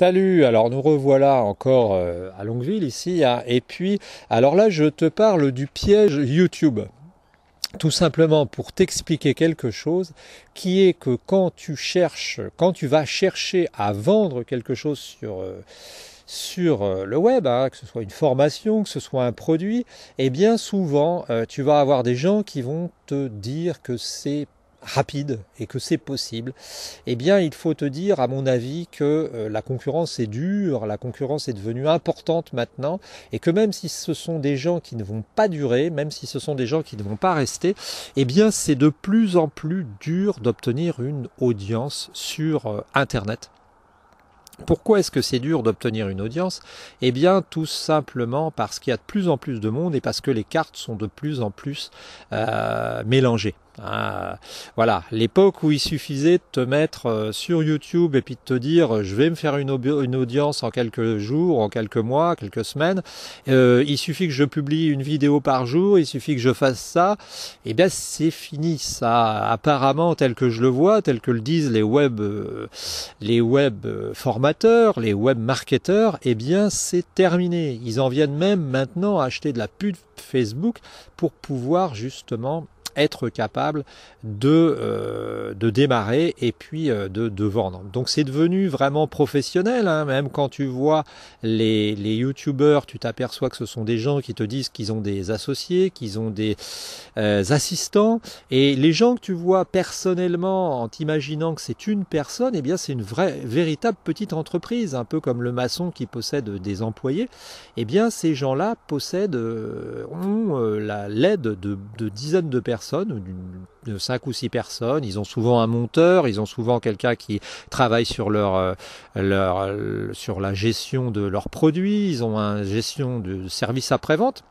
Salut, alors nous revoilà encore à Longueville ici, hein. Et puis, alors là je te parle du piège YouTube. Tout simplement pour t'expliquer quelque chose qui est que quand tu vas chercher à vendre quelque chose sur le web, hein, que ce soit une formation, que ce soit un produit, et bien souvent tu vas avoir des gens qui vont te dire que c'est rapide et que c'est possible. Eh bien il faut te dire à mon avis que la concurrence est dure, la concurrence est devenue importante maintenant, et que même si ce sont des gens qui ne vont pas durer, même si ce sont des gens qui ne vont pas rester, eh bien c'est de plus en plus dur d'obtenir une audience sur Internet. Pourquoi est-ce que c'est dur d'obtenir une audience? Eh bien tout simplement parce qu'il y a de plus en plus de monde et parce que les cartes sont de plus en plus mélangées. Voilà, l'époque où il suffisait de te mettre sur YouTube et puis de te dire je vais me faire une audience en quelques jours, en quelques mois, quelques semaines, il suffit que je publie une vidéo par jour, il suffit que je fasse ça, et bien c'est fini ça, apparemment tel que je le vois, tel que le disent les web formateurs, les web marketeurs, eh bien c'est terminé. Ils en viennent même maintenant à acheter de la pub Facebook pour pouvoir justement être capable de démarrer et puis de vendre. Donc c'est devenu vraiment professionnel, hein. Même quand tu vois les youtubeurs, tu t'aperçois que ce sont des gens qui te disent qu'ils ont des associés, qu'ils ont des assistants, et les gens que tu vois personnellement en t'imaginant que c'est une personne, eh bien c'est une véritable petite entreprise, un peu comme le maçon qui possède des employés. Eh bien ces gens-là ont l'aide de dizaines de personnes, de 5 ou 6 personnes. Ils ont souvent un monteur, ils ont souvent quelqu'un qui travaille sur sur la gestion de leurs produits, ils ont une gestion de service après-vente.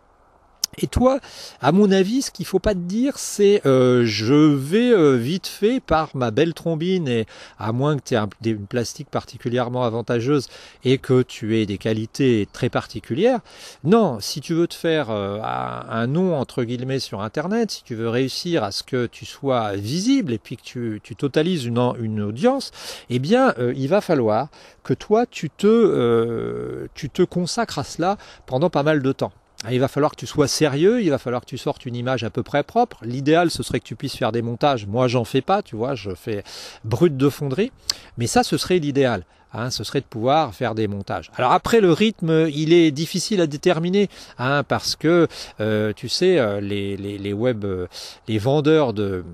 Et toi, à mon avis, ce qu'il faut pas te dire, c'est je vais vite fait par ma belle trombine, et à moins que tu aies une plastique particulièrement avantageuse et que tu aies des qualités très particulières. Non, si tu veux te faire un nom entre guillemets sur Internet, si tu veux réussir à ce que tu sois visible et puis que tu totalises une audience, eh bien il va falloir que toi tu te consacres à cela pendant pas mal de temps. Il va falloir que tu sois sérieux, il va falloir que tu sortes une image à peu près propre. L'idéal, ce serait que tu puisses faire des montages. Moi, j'en fais pas, tu vois, je fais brut de fonderie. Mais ça, ce serait l'idéal. Hein, ce serait de pouvoir faire des montages. Alors après, le rythme, il est difficile à déterminer, hein, parce que, tu sais, les vendeurs de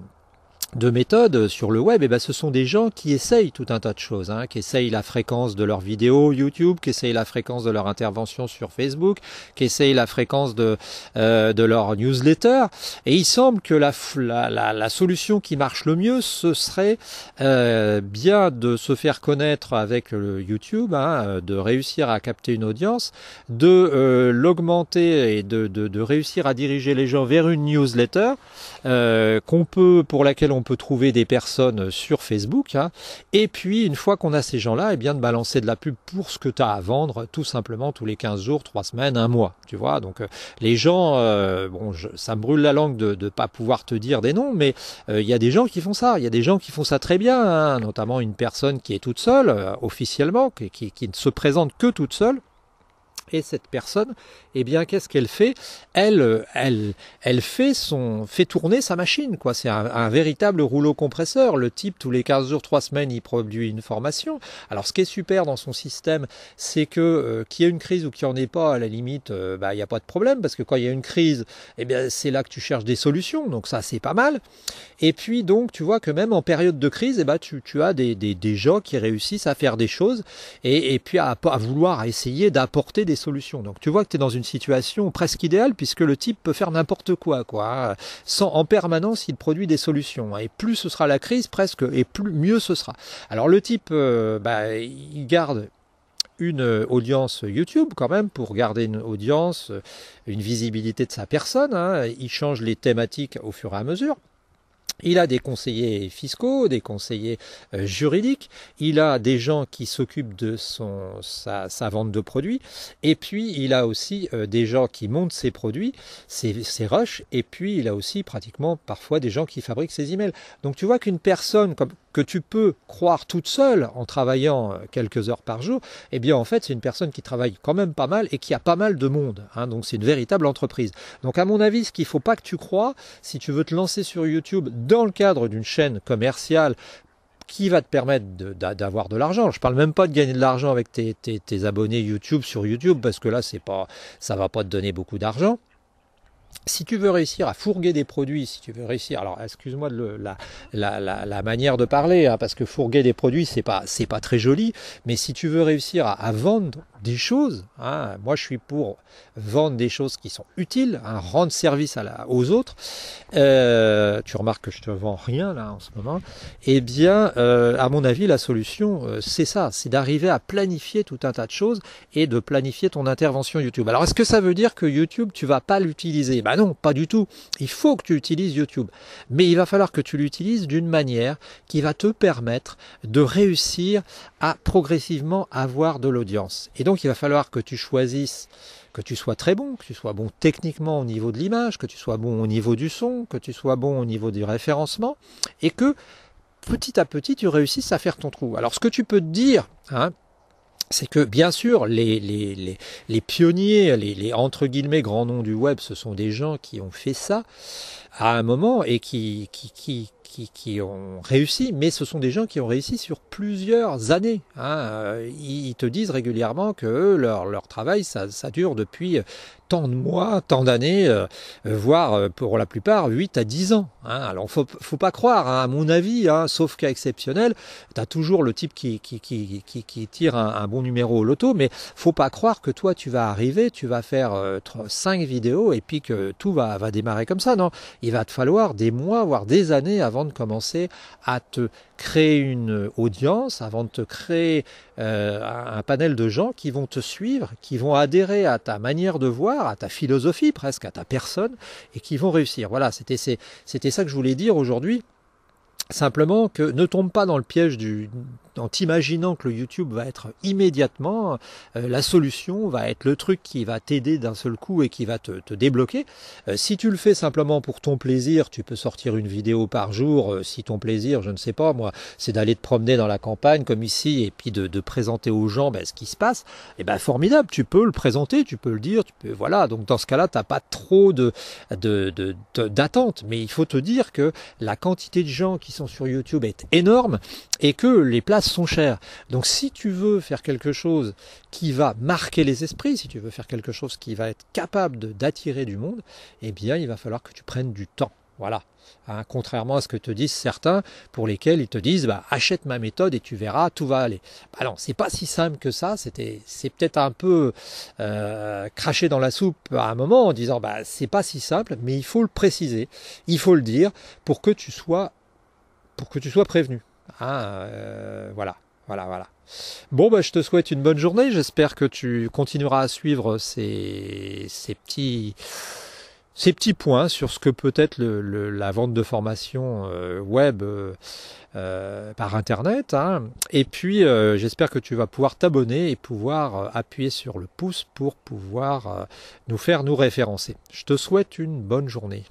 méthodes sur le web, et ben ce sont des gens qui essayent tout un tas de choses, hein, qui essayent la fréquence de leurs vidéos YouTube, qui essayent la fréquence de leur intervention sur Facebook, qui essayent la fréquence de leur newsletter, et il semble que la solution qui marche le mieux, ce serait bien de se faire connaître avec le YouTube, hein, de réussir à capter une audience, de l'augmenter et de réussir à diriger les gens vers une newsletter pour laquelle on peut trouver des personnes sur Facebook, hein, et puis une fois qu'on a ces gens-là, eh bien de balancer de la pub pour ce que tu as à vendre, tout simplement tous les 15 jours, 3 semaines, un mois, tu vois. Donc les gens, ça me brûle la langue de ne pas pouvoir te dire des noms, mais il y a des gens qui font ça, il y a des gens qui font ça très bien, hein, notamment une personne qui est toute seule, officiellement, qui ne se présente que toute seule. Et cette personne, eh bien, qu'est-ce qu'elle fait? Elle fait tourner sa machine, quoi. C'est un véritable rouleau compresseur. Le type, tous les 15 jours, 3 semaines, il produit une formation. Alors, ce qui est super dans son système, c'est que qu'il y ait une crise ou qu'il n'y en ait pas, à la limite, il n'y a pas de problème, parce que quand il y a une crise, eh bien, c'est là que tu cherches des solutions. Donc ça, c'est pas mal. Et puis, donc, tu vois que même en période de crise, eh ben, tu as des gens qui réussissent à faire des choses et puis à vouloir essayer d'apporter des solutions. Donc tu vois que tu es dans une situation presque idéale, puisque le type peut faire n'importe quoi, en permanence il produit des solutions, et plus ce sera la crise presque, et mieux ce sera. Alors le type il garde une audience YouTube quand même, pour garder une audience, une visibilité de sa personne, hein. Il change les thématiques au fur et à mesure. Il a des conseillers fiscaux, des conseillers juridiques, il a des gens qui s'occupent de sa vente de produits, et puis il a aussi des gens qui montent ses produits, ses rushs, et puis il a aussi pratiquement parfois des gens qui fabriquent ses emails. Donc tu vois qu'une personne que tu peux croire toute seule en travaillant quelques heures par jour, eh bien en fait c'est une personne qui travaille quand même pas mal et qui a pas mal de monde, hein, donc c'est une véritable entreprise. Donc à mon avis, ce qu'il ne faut pas que tu crois, si tu veux te lancer sur YouTube dans le cadre d'une chaîne commerciale qui va te permettre d'avoir de l'argent. Je parle même pas de gagner de l'argent avec tes abonnés YouTube sur YouTube, parce que là ça va pas te donner beaucoup d'argent. Si tu veux réussir à fourguer des produits, si tu veux réussir, alors excuse-moi de la manière de parler, hein, parce que fourguer des produits c'est pas très joli, mais si tu veux réussir à vendre des choses, hein, moi je suis pour vendre des choses qui sont utiles, hein, rendre service aux autres. Tu remarques que je te vends rien là en ce moment. Eh bien, à mon avis, la solution c'est ça, c'est d'arriver à planifier tout un tas de choses et de planifier ton intervention YouTube. Alors est-ce que ça veut dire que YouTube tu vas pas l'utiliser? Ben non, pas du tout. Il faut que tu utilises YouTube. Mais il va falloir que tu l'utilises d'une manière qui va te permettre de réussir à progressivement avoir de l'audience. Et donc, il va falloir que tu choisisses, que tu sois très bon, que tu sois bon techniquement au niveau de l'image, que tu sois bon au niveau du son, que tu sois bon au niveau du référencement, et que petit à petit, tu réussisses à faire ton trou. Alors, ce que tu peux te dire, hein, c'est que bien sûr les pionniers, les entre guillemets grands noms du web, ce sont des gens qui ont fait ça à un moment et qui ont réussi, mais ce sont des gens qui ont réussi sur plusieurs années, hein. Ils te disent régulièrement que leur travail ça dure depuis tant de mois, tant d'années, voire pour la plupart 8 à 10 ans. Hein. Alors faut pas croire, hein, à mon avis, hein, sauf cas exceptionnel, tu as toujours le type qui tire un bon numéro au loto, mais faut pas croire que toi tu vas arriver, tu vas faire 5 vidéos et puis que tout va démarrer comme ça. Non, il va te falloir des mois, voire des années avant de commencer à te créer une audience, avant de te créer un panel de gens qui vont te suivre, qui vont adhérer à ta manière de voir, à ta philosophie presque, à ta personne, et qui vont réussir. Voilà, c'était ça que je voulais dire aujourd'hui. Simplement que ne tombe pas dans le piège en t'imaginant que le YouTube va être immédiatement la solution, va être le truc qui va t'aider d'un seul coup et qui va te débloquer. Si tu le fais simplement pour ton plaisir, tu peux sortir une vidéo par jour. Si ton plaisir, je ne sais pas moi, c'est d'aller te promener dans la campagne comme ici et puis de présenter aux gens ce qui se passe, et ben formidable, tu peux le présenter, tu peux le dire, voilà. Donc dans ce cas-là, tu n'as pas trop d'attente, mais il faut te dire que la quantité de gens qui sont sur YouTube est énorme et que les places sont chères. Donc si tu veux faire quelque chose qui va marquer les esprits, si tu veux faire quelque chose qui va être capable d'attirer du monde, eh bien il va falloir que tu prennes du temps. Voilà. Hein, contrairement à ce que te disent certains pour lesquels ils te disent achète ma méthode et tu verras, tout va aller. Non, c'est pas si simple que ça. C'est peut-être un peu craché dans la soupe à un moment en disant c'est pas si simple, mais il faut le préciser, il faut le dire pour que tu sois prévenu. Hein, voilà. Bon, je te souhaite une bonne journée. J'espère que tu continueras à suivre ces petits points sur ce que peut être la vente de formation web par Internet. Hein. Et puis, j'espère que tu vas pouvoir t'abonner et pouvoir appuyer sur le pouce pour pouvoir nous référencer. Je te souhaite une bonne journée.